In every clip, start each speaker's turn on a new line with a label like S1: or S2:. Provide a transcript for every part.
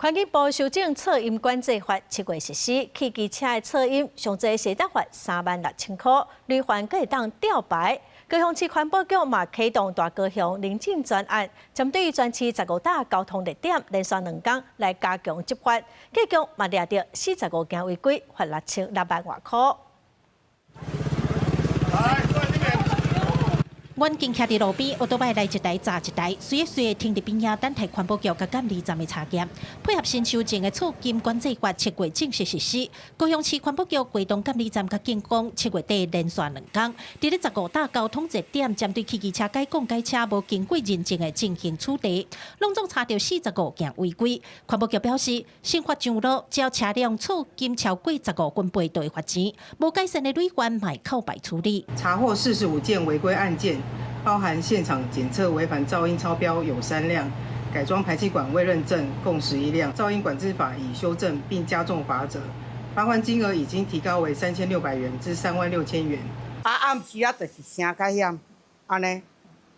S1: 環境部修正噪音管制法7月實施，汽機車的噪音上濟寫得罰36000塊，屢犯閣會當吊牌。高雄市環保局嘛啟動大高雄寧靜專案，針對全市15大交通熱點，連續2天來加強執法，結局嘛抓到45件違規，罰6600外塊。
S2: 阮經徛佇路邊，奧多擺來一台炸一台，隨隨停佇邊仔等待環保局甲監理站的查驗，配合新修正的噪音管制法7月正式實施。高雄市環保局規動監理站甲警方7月底連續2天，佇咧15大交通熱點，針對汽機車改講改車無經過認證的進行處理，攏總查到45件違規。環保局表示，新法上路，只要車輛噪音超過15分貝，就會罰錢，無改善的累犯買扣牌處理。
S3: 查獲45件違規案件。包含現場檢測違反噪音超標有3輛，改裝排氣管未認證共11輛。噪音管制法已修正並加重罰則，罰款金額已經提高為3600元至36000元。
S4: 暗時啊，就是聲較險，安尼，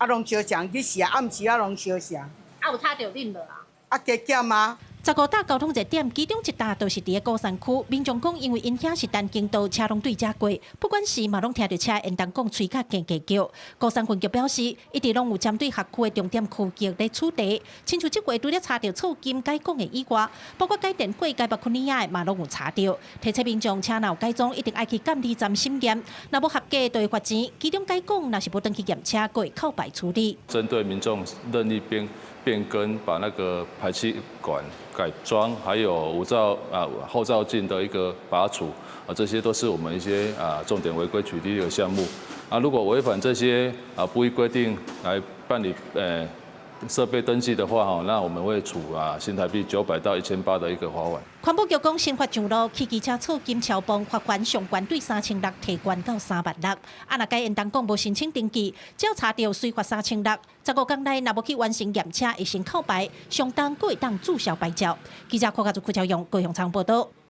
S4: 攏相像日時暗時攏相像。
S2: 有差着恁無啊？
S4: 加減啊。
S2: 15大交通熱點，其中1大就是佇個高山區。民眾講，因為因遐是單行道，車攏對遮過，不管是嘛攏聽到車沿東講吹卡加加叫。高山分局表示，一直攏有針對轄區的重點區域咧處理。親像這月除了查到噪音改講的以外，包括改電過、改拔昆尼亞的嘛攏有查到。提醒民眾車若改裝，一定愛去監理站審驗，若無合格就會罰錢。其中改講若是無登去驗車，佫會扣牌處理。
S5: 針對民眾任意變更，把那個排氣管改裝，還有後照鏡的一個拔除這些都是我們一些重點違規取締的項目。如果違反這些不依規定來辦理設備登記的話，那我們會處新台幣900到1800的一個罰款。
S2: 環保局講新法上路，汽機車噪音超磅罰款上懸對3600提懸到36000。若該沿東講無申請登記，只要查到隨罰3600。15天內若無去完成驗車，會先扣牌，上當佫會當註銷牌照。記者柯家族、柯朝陽高雄場報道。